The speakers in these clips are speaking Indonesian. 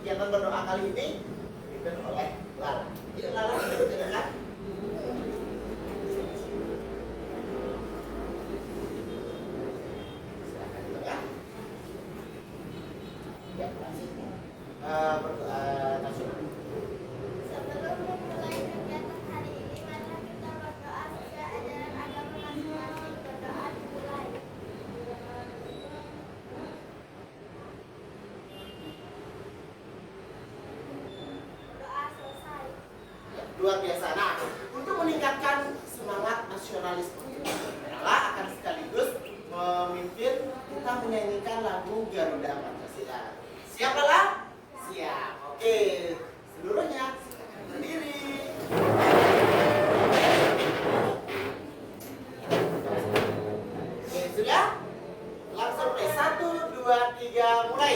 kegiatan berdoa kali ini dipimpin oleh Lala. Yuk Lala, kita dengarkan. Silakan di tengah. Ya, kasih. Berdoa nasional. Sebelum memulai kegiatan hari ini, mari kita berdoa sesuai ajaran agama masing-masing. Berdoa dimulai. Berdoa selesai. Ya, luar biasa. Nah, untuk meningkatkan semangat nasionalisme Lala akan sekaligus memimpin kita menyanyikan lagu Garuda Pancasila. Siap Lala? Siap. Oke, seluruhnya silakan berdiri. Oke, sudah? Langsung play. 1, 2, 3, mulai.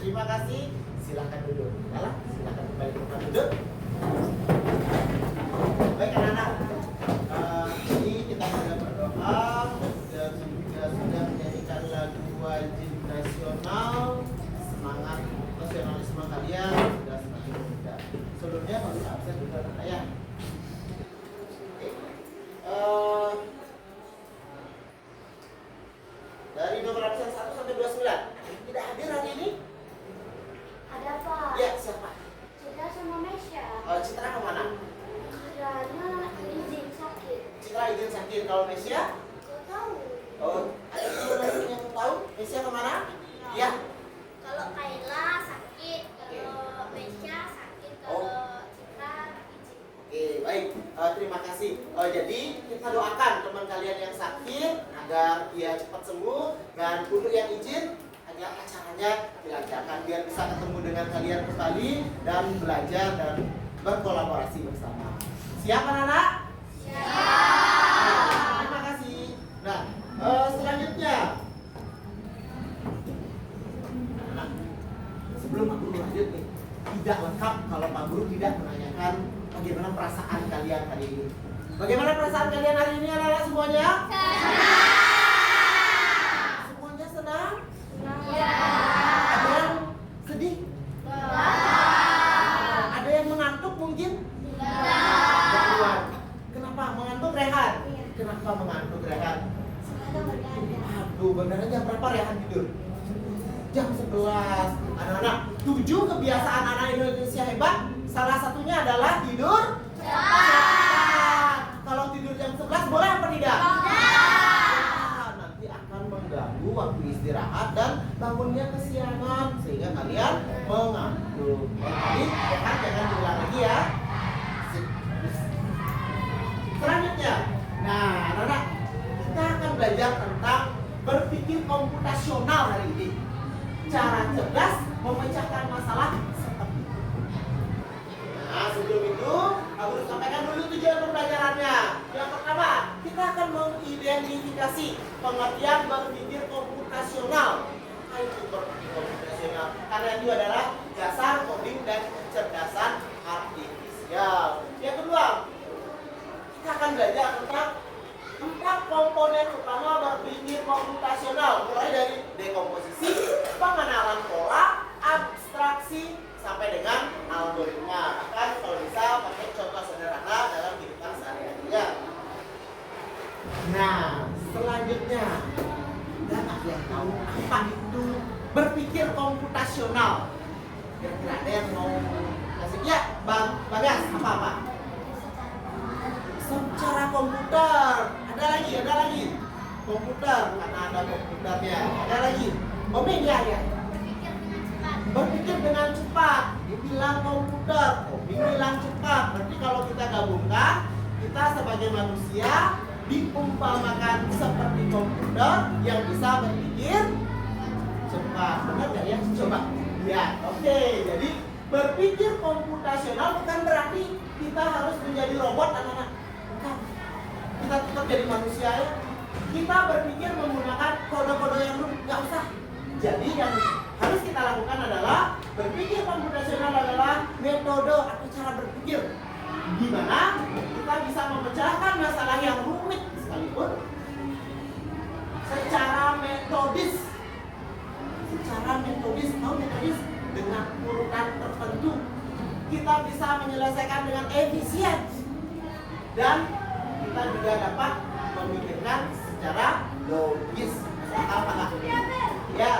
Terima kasih. Silakan duduk. Lala, silakan kembali ke tempat duduk. Baik anak-anak, ini kita sudah berdoa dan juga sudah menyanyikan lagu wajib nasional. Semangat nasionalisme kalian sudah semakin meningkat. Sebelumnya baru absen juga anak ya. Oke. Dari nomor absen 1 sampai 29 tidak hadir hari ini? Ada Pak. Ya, siapa? Citra sama Mesya. Citra kemana? Karena izin sakit. Citra izin sakit. Kalau Mesia? Gak tahu. Oh, ada teman lain yang tahu? Mesia kemana? Ya. Kalau Kayla sakit, kalau Mesya sakit, kalau Citra izin. Oke, baik. Terima kasih. Jadi kita doakan teman kalian yang sakit agar dia cepat sembuh, dan untuk yang izin agar acaranya dilancarkan biar bisa ketemu dengan kalian kembali dan belajar dan berkolaborasi bersama. Siap anak-anak? Siap. Terima kasih. Nah, selanjutnya, anak, sebelum aku lanjut nih, tidak lengkap kalau Pak Guru tidak menanyakan bagaimana perasaan kalian hari ini. Bagaimana perasaan kalian hari ini anak-anak semuanya? Semuanya senang? Ada yang sedih? Ada yang mengantuk mungkin? Jangan. Kenapa mengantuk, Rehan? Kenapa mengantuk, Rehan? Aduh, beneran jam berapa Rehan tidur? Jam 11. Anak-anak, 7 kebiasaan anak Indonesia hebat. Salah satunya adalah tidur cepat. Kalau tidur jam 11 boleh apa tidak? Nanti akan mengganggu waktu istirahat dan bangunnya kesiangan sehingga kalian mengantuk. Jadi jangan diulang lagi ya. Selanjutnya, nah anak-anak, kita akan belajar tentang berpikir komputasional hari ini. Cara cerdas memecahkan masalah seperti itu. Nah, sebelum itu, aku harus sampaikan dulu tujuan pembelajarannya. Yang pertama, kita akan mengidentifikasi pengertian berpikir komputasional. Apa itu berpikir komputasional? Karena itu adalah dasar coding dan kecerdasan artifisial. Yang kedua, kita akan belajar tentang 4 komponen utama berpikir komputasional, mulai dari dekomposisi, pengenalan pola, abstraksi, sampai dengan algoritma. Bahkan kalau bisa pakai contoh sederhana dalam kehidupan sehari-harinya. Nah, selanjutnya, dan ada yang tahu apa itu berpikir komputasional? Kira-kira ada yang mau kasih? Ya, Bang Bagas, apa-apa? Secara komputer. komputer karena ada komputernya. Ada lagi. Media ya. Berpikir dengan cepat. Berpikir dengan cepat. Dibilang komputer, bilang cepat. Berarti kalau kita gabungkan, kita sebagai manusia diumpamakan seperti komputer yang bisa berpikir cepat. Benar nggak ya? Coba. Ya, oke. Jadi berpikir komputasional bukan berarti kita harus menjadi robot, anak-anak. Bukan. Kita tetap jadi manusia ya. Kita berpikir menggunakan kode-kode yang rumit, nggak usah. Jadi yang harus kita lakukan adalah berpikir komputasional adalah metode atau cara berpikir gimana kita bisa memecahkan masalah yang rumit sekalipun secara metodis. Secara metodis, tahu metodis? Dengan urutan tertentu kita bisa menyelesaikan dengan efisien dan kita juga dapat memikirkan secara logis. Apa nggak? Ya,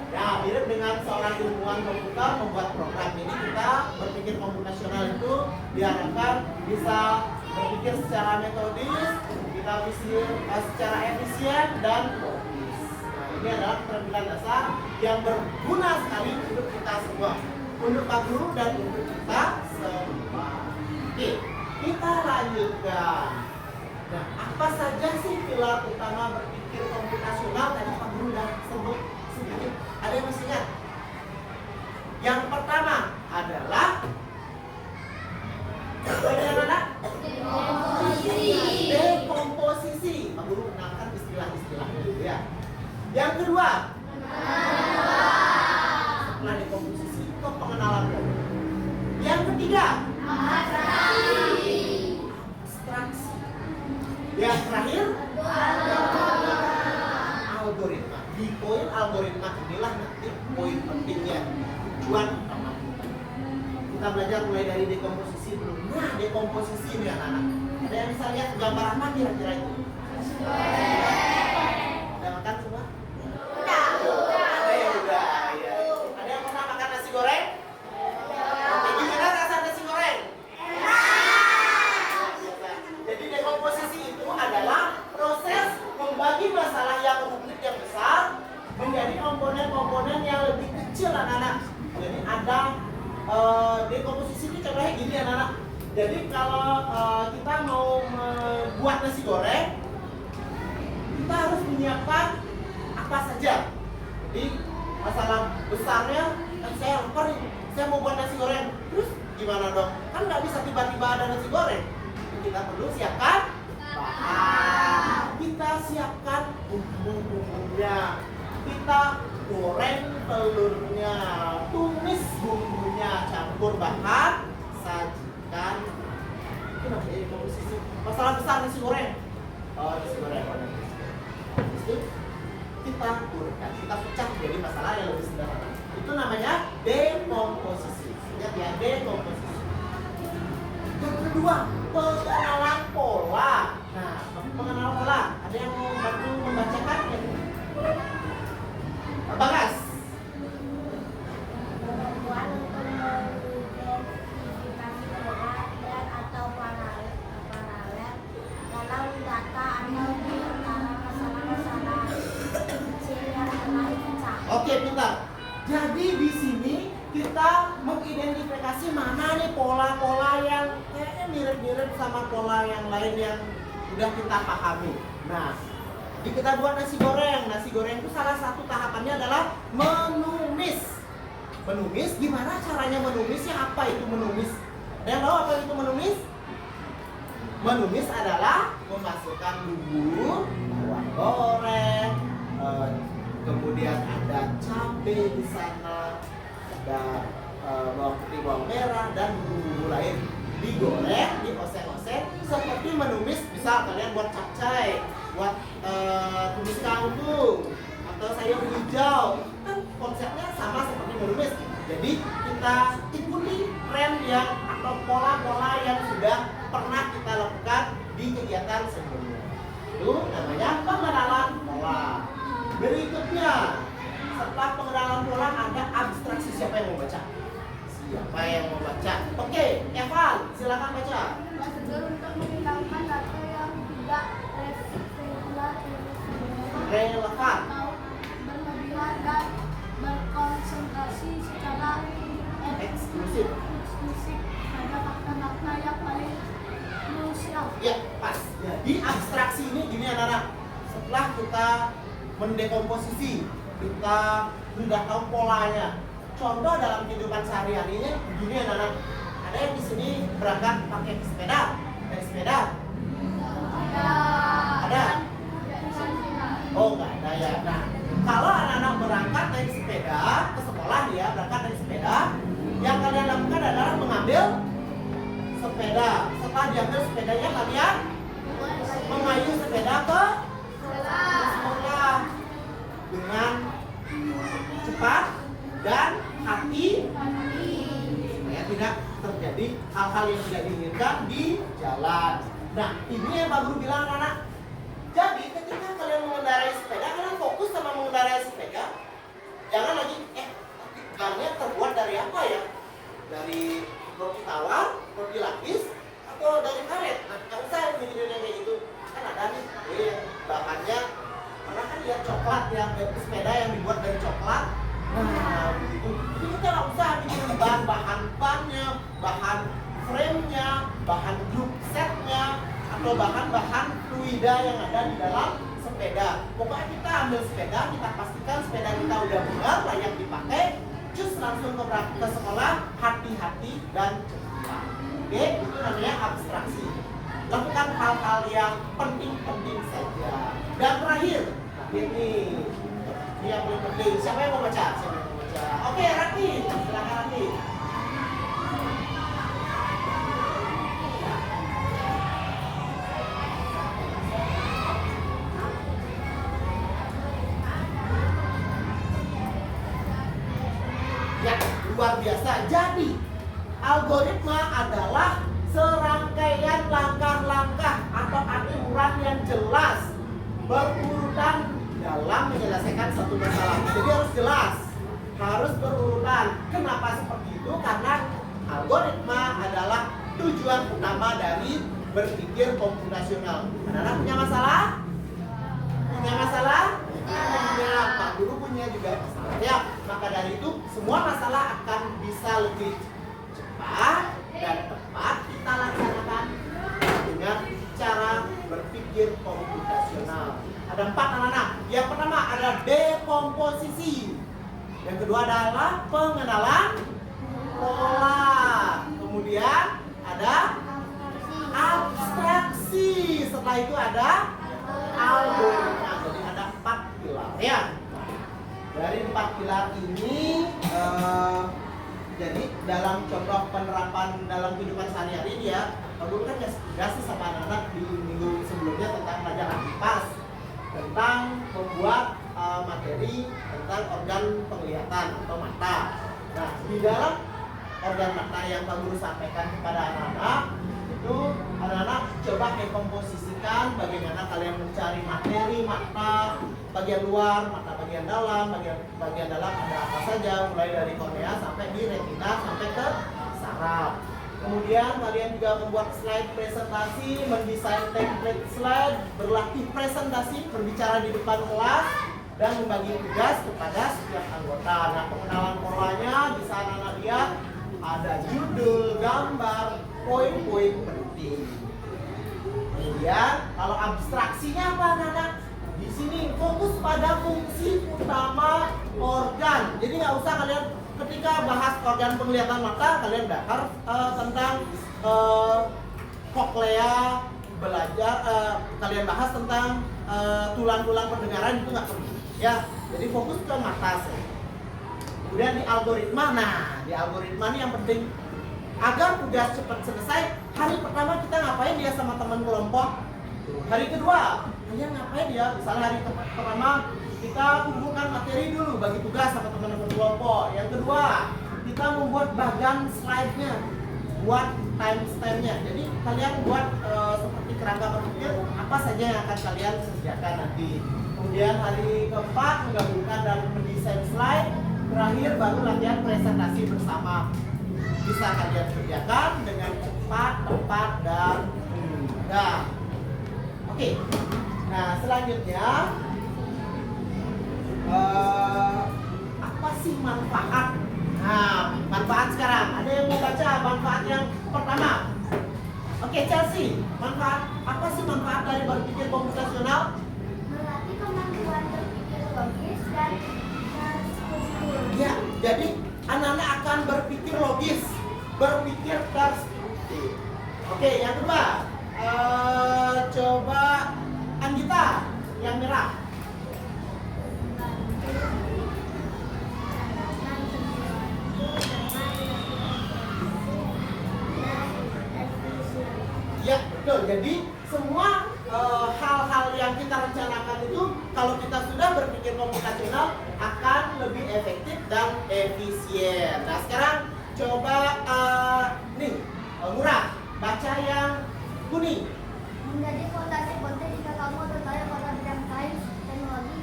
nah mirip dengan seorang ilmuwan komputer membuat program ini. Kita berpikir komputasional itu diharapkan bisa berpikir secara metodis, kita bisa secara efisien dan logis. Nah, ini adalah keterampilan dasar yang berguna sekali untuk kita semua, untuk Pak Guru dan untuk kita semua. Oke, kita lanjutkan. Nah, apa saja sih pilar utama berpikir komputasional? Tadi Pak Guru sudah sebut sedikit. Ada yang masih ingat? Yang pertama adalah bagaimana? Dekomposisi. Pak Guru kenalkan istilah-istilahnya dulu ya. Yang kedua, setelah dekomposisi itu pengenalan problem. Yang ketiga, abstraksi. Yang terakhir, algoritma. Di poin algoritma inilah nanti poin pentingnya, tujuan utama kita belajar mulai dari dekomposisi dulu. Nah, dekomposisi ini anak-anak. Ada yang bisa lihat gambar apa kira-kira itu? Ada makan semua? Ada yang udah. Ya. Ada yang pernah makan nasi goreng? Oke, gimana rasa nasi goreng? Jadi dekomposisi itu adalah proses membagi masalah yang rumit yang besar menjadi komponen-komponen yang lebih kecil, anak-anak. Jadi ada dekomposisi ini contohnya gini, anak-anak. Jadi kalau kita mau membuat nasi goreng, kita harus menyiapkan apa saja. Jadi masalah besarnya, saya lapar nih, saya mau buat nasi goreng. Terus gimana dong? Kan nggak bisa tiba-tiba ada nasi goreng. Kita perlu siapkan bahan. Kita siapkan bumbu-bumbunya. Kita goreng telurnya, tumis bumbunya, campur bahan, sajikan. Itu namanya dekomposisi. Masalah besar nasi goreng. Oh, nasi goreng. Itu kita urutkan, kita pecah jadi masalah yang lebih sederhana. Itu namanya dekomposisi. Ingat ya, dekomposisi. Yang kedua, pengenalan pola. Nah, pengenalan pola. Ada yang mau bantu membacakan? Bagas. Kemampuan untuk mengidentifikasi perbedaan atau paralel dalam data atau di antara masalah-masalah kecil yang telah dipecah. Oke, pintar. Jadi di sini kita mengidentifikasi mana nih pola-pola yang kayaknya mirip-mirip sama pola yang lain yang udah kita pahami. Nah, di kita buat nasi goreng. Nasi goreng itu salah satu tahapannya adalah menumis. Menumis, gimana caranya menumisnya? Apa itu menumis? Ada yang tahu apa itu menumis? Menumis adalah memasukkan bumbu, bawang goreng, kemudian ada cabai di sana, ada bawang putih, bawang merah, dan bumbu lain digoreng, dioseng-oseng seperti menumis. Misal kalian buat capcay, buat tumis kangkung atau sayur hijau, kan konsepnya sama seperti menumis. Jadi kita ikuti tren yang atau pola-pola yang sudah pernah kita lakukan di kegiatan sebelumnya. Itu namanya pengenalan pola. Berikutnya, setelah pengenalan pola ada abstraksi. Siapa yang mau baca? Siapa yang mau baca? Oke, Evan, silakan baca. Prosedur untuk menghilangkan data yang tidak regular relevan, berlebihan dan berkonsentrasi secara eksklusif. pada makna-makna yang paling krusial. Ya, pas. Jadi abstraksi ini gini anak-anak. Setelah kita mendekomposisi, kita sudah tahu polanya. Contoh dalam kehidupan sehari-harinya begini anak-anak. Ada yang di sini berangkat pakai sepeda, naik sepeda. Ada? Oh, nggak ada ya. Nah, kalau anak-anak berangkat naik sepeda ke sekolah ya, berangkat naik sepeda, yang kalian lakukan adalah mengambil sepeda. Setelah diambil sepedanya, kalian mengayuh sepeda ke sekolah dengan cepat dan hati supaya tidak terjadi hal-hal yang tidak diinginkan di jalan. Nah, ini yang Pak Guru bilang anak-anak. Jadi ketika kalian mengendarai sepeda, kalian fokus sama mengendarai sepeda. Jangan lagi bannya terbuat dari apa ya? Dari roti tawar, roti lapis, atau dari karet. Nah, nggak usah mikirin yang kayak gitu. Kan ada nih, bahannya. Karena kan lihat coklat yang sepeda yang dibuat dari coklat. Nah, begitu. Jadi kita nggak usah mikirin bahan bannya, bahan frame-nya, bahan group set-nya, atau bahan fluida yang ada di dalam sepeda. Pokoknya kita ambil sepeda, kita pastikan sepeda kita udah benar, layak dipakai. Cus langsung ke sekolah, hati-hati dan cepat. Oke, itu namanya abstraksi. Lakukan hal-hal yang penting-penting saja. Dan terakhir ini yang paling penting. Siapa yang mau baca? Siapa yang mau baca? Oke, Rati, silakan Rati. Ya, luar biasa. Jadi, algoritma adalah serangkaian langkah-langkah atau aturan yang jelas berurutan dalam menyelesaikan satu masalah. Jadi harus jelas, harus berurutan. Kenapa seperti itu? Karena algoritma adalah tujuan utama dari berpikir komputasional. Anak-anak punya masalah? Punya masalah? Punya. Pak Guru punya juga masalah. Ya, maka dari itu semua masalah akan bisa lebih cepat dan tepat kita laksanakan dengan cara berpikir komputasional. Ada 4 anak-anak. Yang pertama adalah dekomposisi. Yang kedua adalah pengenalan pola. Kemudian ada abstraksi. Setelah itu ada algoritma. Jadi ada 4 pilar ya. Dari 4 pilar ini jadi dalam contoh penerapan dalam kehidupan sehari-hari dia, dulu kan sudah sih sama anak-anak di minggu sebelumnya tentang pelajaran aktivitas, tentang membuat materi tentang organ penglihatan atau mata. Nah, di dalam organ mata yang Pak Guru sampaikan kepada anak-anak itu anak-anak coba dekomposisikan bagaimana kalian mencari materi mata bagian luar, mata bagian dalam, bagian dalam ada apa saja, mulai dari kornea sampai di retina sampai ke saraf. Kemudian kalian juga membuat slide presentasi, mendesain template slide, berlatih presentasi, berbicara di depan kelas, dan membagi tugas kepada setiap anggota. Nah, pengenalan polanya bisa anak-anak lihat ada judul, gambar, poin-poin penting. Kemudian kalau abstraksinya apa anak-anak? Di sini fokus pada fungsi utama organ. Jadi nggak usah kalian ketika bahas organ penglihatan mata kalian belajar tentang koklea, belajar kalian bahas tentang tulang-tulang pendengaran itu nggak perlu. Ya, jadi fokus ke mata sih. Kemudian di algoritma, di algoritma ini yang penting agar tugas cepat selesai. Hari pertama kita ngapain dia sama teman kelompok? Hari kedua, kalian ngapain ya? Misalnya hari pertama kita kumpulkan materi dulu, bagi tugas sama teman-teman kelompok. Yang kedua, kita membuat bagan slide-nya, buat timestamp-nya. Jadi kalian buat seperti kerangka berpikir apa saja yang akan kalian sediakan nanti. Kemudian hari keempat menggabungkan dan mendesain slide. Terakhir baru latihan presentasi bersama. Bisa kalian kerjakan dengan cepat, tepat, dan mudah. Oke. Nah, selanjutnya Apa sih manfaat? Nah, manfaat sekarang. Ada yang mau baca manfaat yang pertama? Oke, Chelsea. Apa sih manfaat dari berpikir komputasional? Melatih kemampuan berpikir logis dan terstruktur. Ya, jadi anak-anak akan berpikir logis, berpikir terstruktur. Oke, yang kedua, coba Anggita yang merah. Ya, betul. Jadi semua hal-hal yang kita rencanakan itu kalau kita sudah berpikir komputasional akan lebih efektif dan efisien. Nah, sekarang coba Murah baca yang kuning. Menjadi fondasi penting jika kamu tertarik pada bidang sains, teknologi,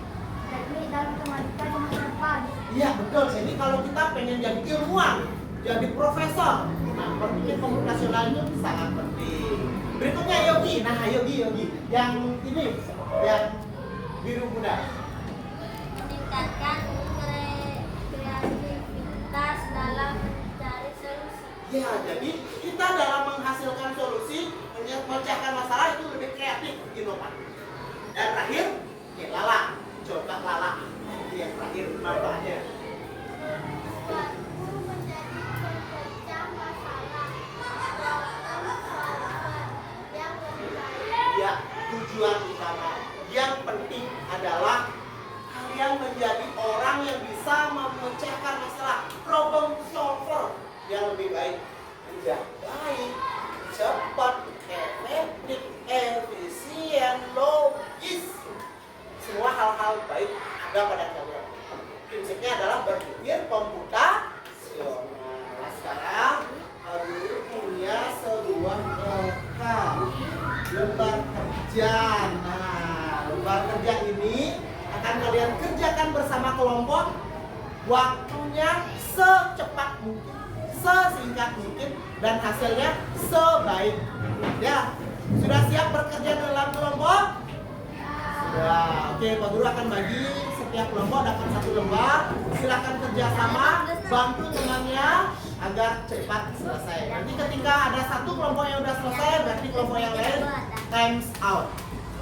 teknik, dan matematika di masa depan. Iya, betul. Jadi kalau kita pengen jadi ilmuwan, jadi profesor, nah berpikir komputasional itu sangat penting. Berikutnya Yogi. Nah, Yogi yang ini yang biru muda. Meningkatkan kreativitas dalam mencari solusi. Ya, jadi kita dalam menghasilkan solusi, memecahkan masalah itu lebih kreatif, inovatif. Dan terakhir, Lala. Coba Lala. Yang terakhir manfaatnya. Membuatku menjadi pemecah masalah, problem solver yang lebih baik. Ya, tujuan utama yang penting adalah kalian menjadi orang yang bisa memecahkan masalah, problem solver yang lebih baik. Tidak baik, cepat, efektif, efisien, logis. Semua hal-hal baik ada pada kalian. Prinsipnya adalah berpikir komputasional. Nah, sekarang guru punya sebuah lembar kerja. Nah, lembar kerja ini akan kalian kerjakan bersama kelompok. Waktunya secepat mungkin, sesingkat mungkin, dan hasilnya sebaik mungkin. Ya, sudah siap bekerja dalam kelompok? Ya, oke, Pak Guru akan bagi setiap kelompok dapat satu lembar. Silakan kerjasama, bantu temannya agar cepat selesai. Nanti ketika ada satu kelompok yang sudah selesai, berarti kelompok yang lain times out.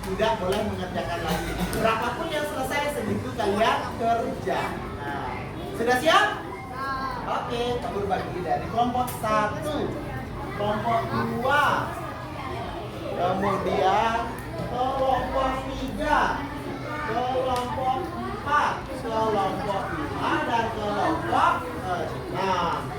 Tidak boleh mengerjakan lagi. Berapapun yang selesai, segitu kalian kerja. Nah, sudah siap? Oke, Pak Guru bagi dari kelompok 1, kelompok 2, kemudian kelompok 3, kelompok 4, kelompok 5, dan kelompok 6.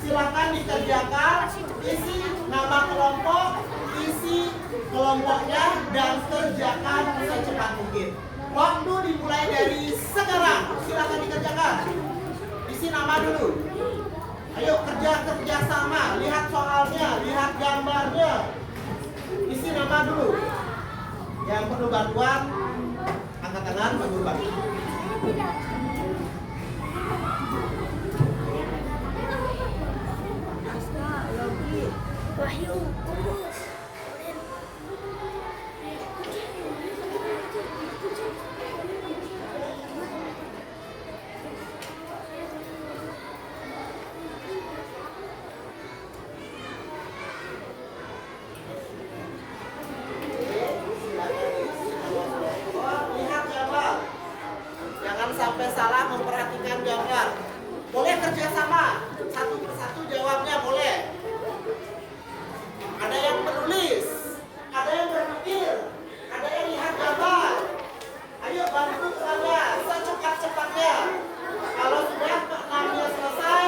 Silakan dikerjakan, isi nama kelompok, isi kelompoknya, dan kerjakan secepat mungkin. Waktu dimulai dari sekarang. Silakan dikerjakan. Isi nama dulu. Ayo kerja sama, lihat soalnya, lihat gambarnya. Isi nama dulu. Yang perlu bantuan, angkat tangan, Pak Guru bantu. Wahyu, Lihat gambar. Jangan sampai salah memperhatikan gambar. Boleh kerjasama, satu persatu jawabnya boleh. Ada yang menulis, ada yang berpikir, ada yang lihat gambar. Ayo bantu saya secepat-cepatnya. Kalau sudah enamnya selesai,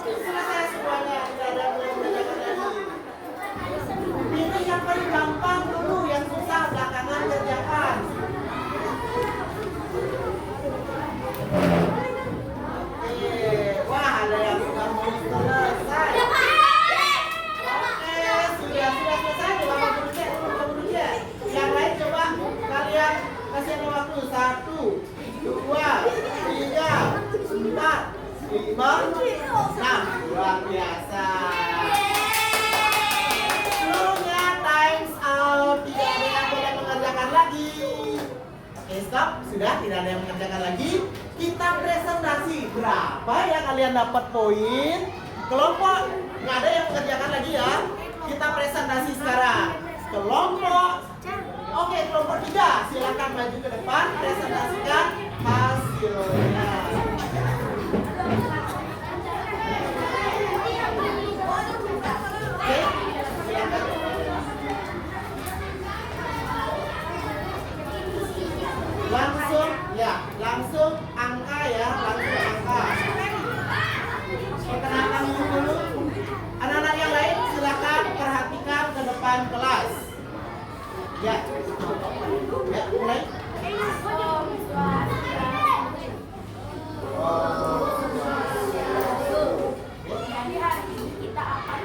selesai semuanya. Tidak ada yang boleh mengerjakan lagi. Pilih yang paling gampang dulu, yang susah belakangan kerjakan. Oke, wah ada yang sudah mau selesai. Oke, sudah selesai. Coba dulu cek. Yang lain coba kalian kasih waktu 1, 2, 3, 4, 5, 6. Luar biasa. Seluruhnya times out. Tidak ada yang boleh mengerjakan lagi. Oke, stop. Sudah, tidak ada yang mengerjakan lagi. Kita presentasi. Berapa ya kalian dapat poin? Kelompok, nggak ada yang mengerjakan lagi ya. Kita presentasi sekarang. Kelompok, oke, kelompok 3. Silakan maju ke depan, presentasikan hasilnya. Oke, silakan. Langsung angka ya, langsung angka. Perkenalkan dulu. Anak-anak yang lain silakan perhatikan ke depan kelas. Ya, mulai. Jadi hari ini kita akan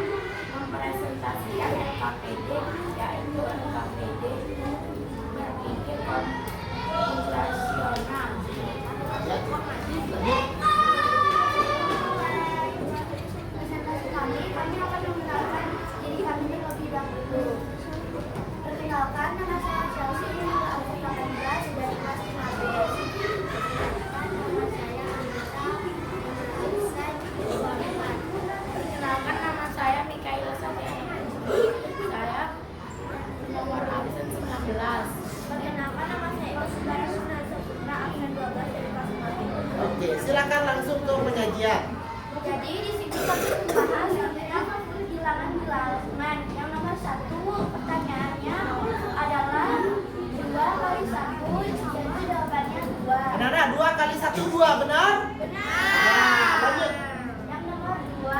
mempresentasikan LKPD, yaitu LKPD berpikir komputasional. Presentasi kami akan menggunakan diri kami terlebih dahulu. Perkenalkan, nama saya Chelsea, umur 18 dari kelas 5B. Perkenalkan, nama saya Mikaela Safiana. Saya nomor absen 19. Perkenalkan, nama saya Ibu Sundara Sunasaputra, absen 12 dari kelas 5B. Oke, silakan langsung ke penyajian. Jadi di sini kami membahas tentang bilangan-bilangan. Yang nomor 1 pertanyaannya adalah 2 kali 1, jadi jawabannya 2. Anak-anak, 2 kali 1 2, benar? Nah, lanjut. Yang nomor 2,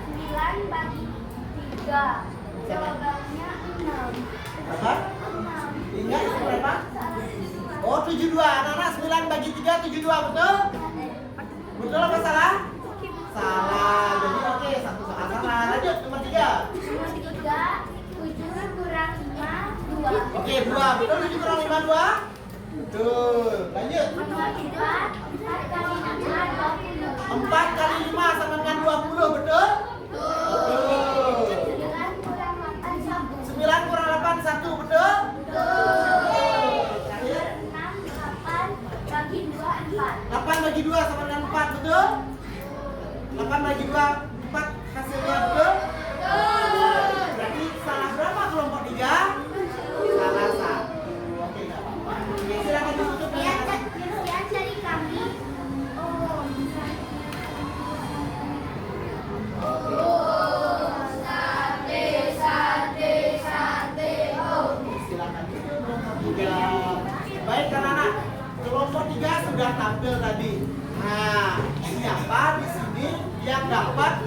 9 bagi 3, jawabannya 6. Berapa? Ingat itu berapa? Oh, 72. Anak-anak, 9 bagi 3 72, betul? Betul apa salah? Salah. Jadi oke, satu soal salah. Lanjut nomor 3. Nomor 3, 7 kurang 5, 2. Oke, 2. Betul 7 kurang 5 2? Betul. Lanjut. Nomor 4, 4 kali 5, 20. 4 kali 5 sama dengan 20, betul? Betul. 9 kurang 8, 1. 9 kurang 8 1, betul? Terakhir. 6, 8 bagi 2, 4. 8 bagi 2 sama dengan 4, betul? 8 bagi 2 4 hasilnya betul? Berarti salah berapa kelompok 3? Salah 1. Oke, enggak apa-apa. Oke, silakan ditutup ya. Sekian dari kami. Silakan ditutup kelompok 3. Baik anak-anak, kelompok 3 sudah tampil tadi. Nah, siapa di sini yang dapat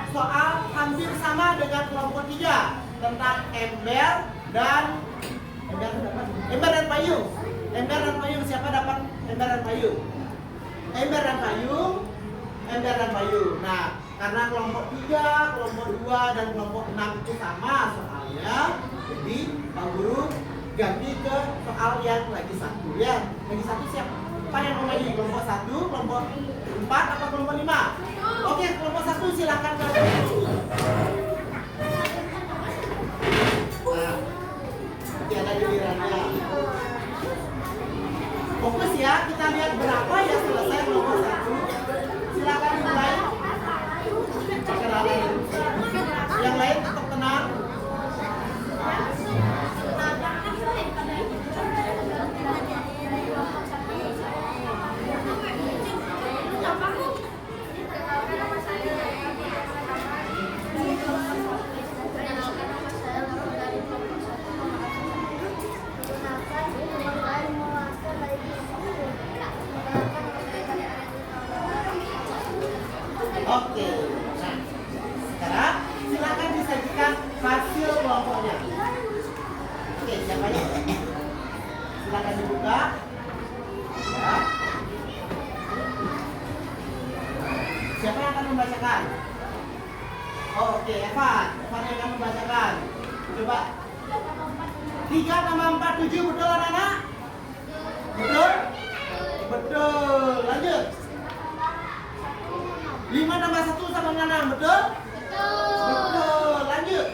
soal hampir sama dengan kelompok 3 tentang ember dan payung. Ember dan payung, siapa dapat ember dan payung? Ember dan payung. Nah, karena kelompok 3, kelompok 2 dan kelompok 6 itu sama soalnya, jadi Pak Guru ganti ke soal yang lagi satu ya. Lagi satu siapa? Pak yang mau lagi kelompok 1, kelompok 4 atau kelompok 5? Oke, kelompok 1 silakan ke nah, nanti ada gilirannya. Fokus ya, kita lihat berapa ya selesai kelompok 1. Silakan dimulai. Perkenalan. Yang lain tetap tenang. Oke, nah sekarang silakan disajikan hasil kelompoknya. Oke, siapa ya? Silakan dibuka. Ya. Siapa yang akan membacakan? Oh, oke, Evan yang akan membacakan. Coba. 3 tambah 4 7, betul anak-anak? Betul? Betul. Lanjut. 5 tambah 1 sama dengan 6, betul? Betul. Lanjut.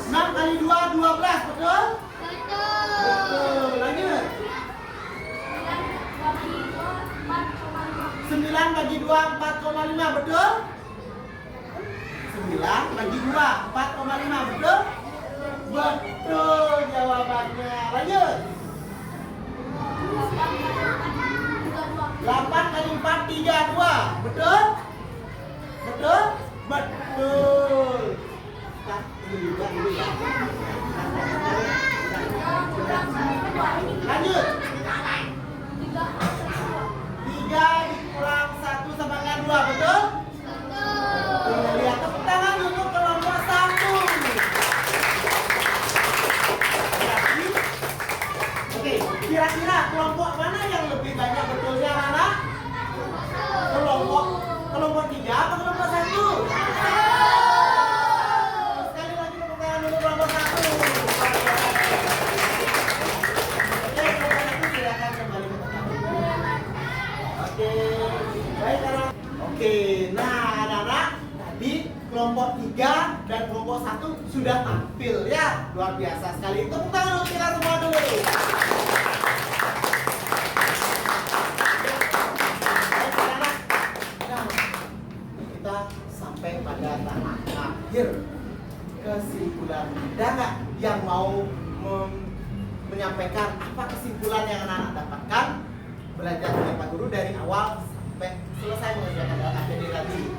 6 kali 2 4,5 betul? 9 bagi 2 4,5 betul? Betul jawabannya. Lanjut. 8 kali 4 32 betul? Betul? Betul. Nah, ini juga dulu ya. Lanjut. 3 dikurang 1 sama dengan 2 betul? Lihat tepuk tangan untuk kelompok 1. Oke, kira-kira kelompok mana yang lebih banyak betulnya, anak? Kelompok 3 apa kelompok 1? Sekali lagi tepuk tangan untuk kelompok 1. Oke, kelompok 1 silakan kembali ke tempat. Oke, baik anak. Oke, nah anak-anak, tadi kelompok 3 dan kelompok 1 sudah tampil ya. Luar biasa sekali. Tepuk tangan untuk kita semua dulu. Baik anak-anak. Nah, kita sampai pada tahap akhir. Kesimpulan. Ada nggak yang mau menyampaikan apa kesimpulan yang anak-anak dapatkan belajar dengan Pak Guru dari awal sampai selesai mengerjakan APD tadi?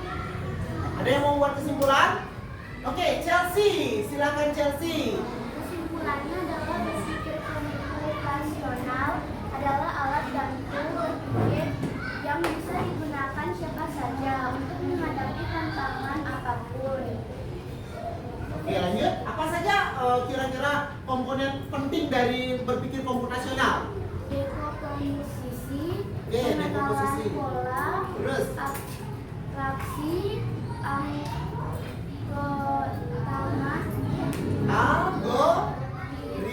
Ada yang mau buat kesimpulan? Oke, Chelsea, silakan Chelsea. Kesimpulannya adalah berpikir komputasional adalah alat bantu berpikir yang bisa digunakan siapa saja untuk menghadapi tantangan apapun. Oke, lanjut. Apa saja kira-kira komponen penting dari berpikir komputasional? Dekomposisi, Oke, dekomposisi. pengenalan pola, Terus? abstraksi,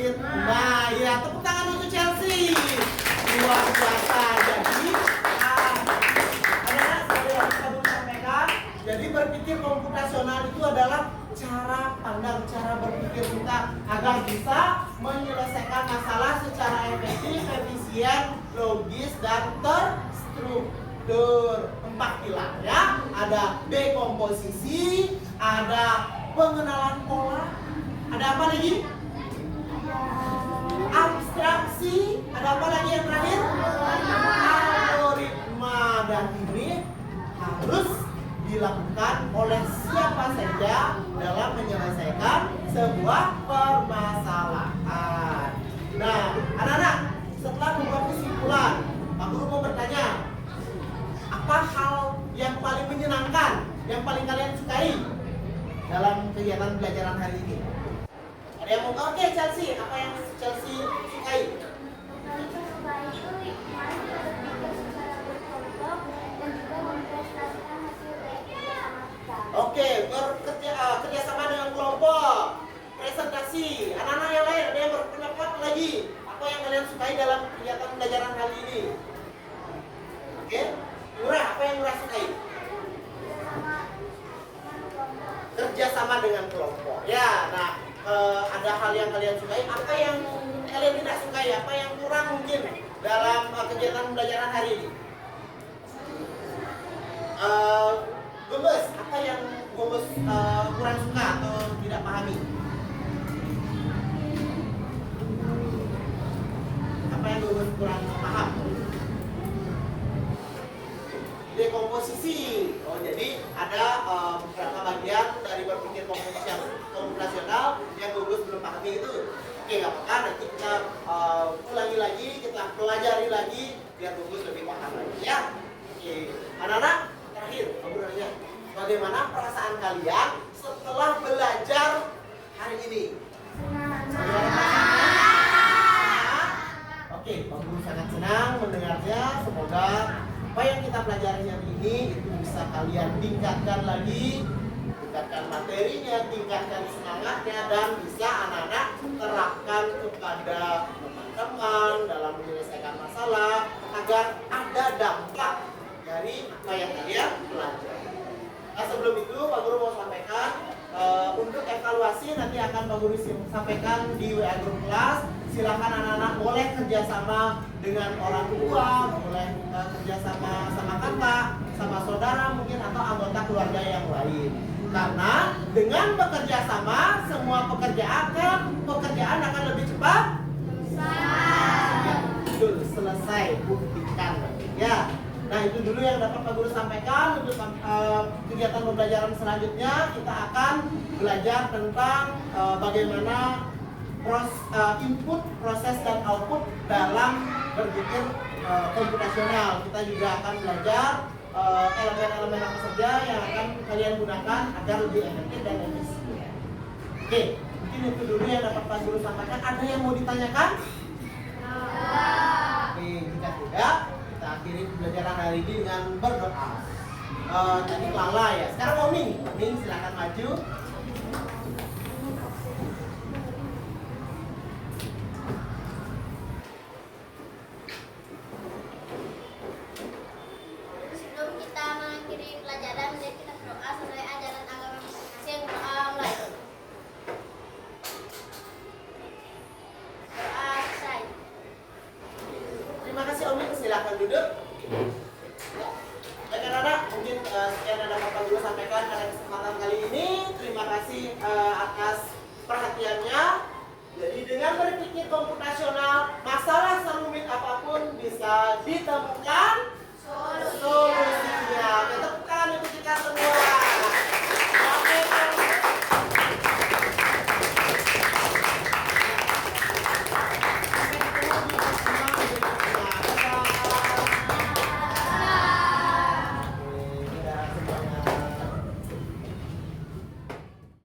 Algoritma. Ya, tepuk tangan untuk Chelsea. Luar biasa. Jadi, anak-anak sekali lagi saya belum sampaikan. Jadi berpikir komputasional itu adalah cara pandang, cara berpikir kita agar bisa menyelesaikan masalah secara efektif, efisien, logis, dan terstruktur. 4 pilar ya. Ada dekomposisi, ada pengenalan pola, ada apa lagi? Abstraksi, ada apa lagi yang terakhir? Algoritma. Dan ini harus dilakukan oleh siapa saja dalam menyelesaikan sebuah permasalahan. Nah, anak-anak, setelah membuat kesimpulan, Pak Guru mau bertanya, apa hal yang paling menyenangkan, yang paling kalian sukai dalam kegiatan pelajaran hari ini? Ada yang mau? Oke, Chelsea, apa yang Chelsea sukai? Paling suka itu kemarin berpikir secara berkelompok dan juga mempresentasikan hasil kerja sama kita. Oke, kerjasama dengan kelompok, presentasi. Anak-anak yang lain ada yang berpendapat lagi? Apa yang kalian sukai dalam kegiatan pelajaran hari ini? Oke, Nurah, apa yang Nurah sukai? Kerjasama dengan kelompok. Ya, nah ada hal yang kalian sukai, apa yang kalian tidak sukai, apa yang kurang mungkin dalam kegiatan pembelajaran hari ini? Gomes, apa yang Gomes kurang suka atau tidak pahami? Apa yang Gomes kurang paham? Dekomposisi. Oh, jadi ada beberapa bagian dari berpikir komputasional yang Gugus belum pahami itu. Oke, nggak apa-apa, nanti kita ulangi lagi, kita pelajari lagi biar Gugus lebih paham lagi ya. Oke, anak-anak, terakhir, Abu nanya, bagaimana perasaan kalian setelah belajar hari ini? Oke, Pak Guru sangat senang mendengarnya. Semoga apa yang kita pelajari hari ini itu bisa kalian tingkatkan lagi, tingkatkan materinya, tingkatkan semangatnya, dan bisa anak-anak terapkan kepada teman-teman dalam menyelesaikan masalah agar ada dampak dari apa yang kalian pelajari. Nah, sebelum itu Pak Guru mau sampaikan untuk evaluasi nanti akan Pak Guru sampaikan di WA grup kelas. Silakan anak-anak boleh kerjasama dengan orang tua, boleh kerjasama sama kakak, sama saudara mungkin atau anggota keluarga yang lain. Karena dengan bekerja sama semua pekerjaan akan lebih cepat selesai, buktikan ya. Nah itu dulu yang dapat Pak Guru sampaikan. Untuk kegiatan pembelajaran selanjutnya kita akan belajar tentang bagaimana input, proses, dan output dalam berpikir komputasional. Kita juga akan belajar elemen-elemen apa saja yang akan kalian gunakan agar lebih efektif dan efisien. Oke, mungkin itu dulu yang dapat Pak Guru sampaikan. Ada yang mau ditanyakan? Oke, jika tidak, kita akhiri pembelajaran hari ini dengan berdoa. Tadi Lala ya. Sekarang Oming silakan maju. Sebelum kita mengakhiri pelajaran, mari kita berdoa sesuai ajaran agama masing-masing. Doa mulai. Doa selesai. Terima kasih Oming, silakan duduk. Baik anak-anak, mungkin sekian yang dapat Pak Guru sampaikan pada kesempatan kali ini. Terima kasih atas perhatiannya. Jadi dengan berpikir komputasional, masalah serumit apapun bisa ditemukan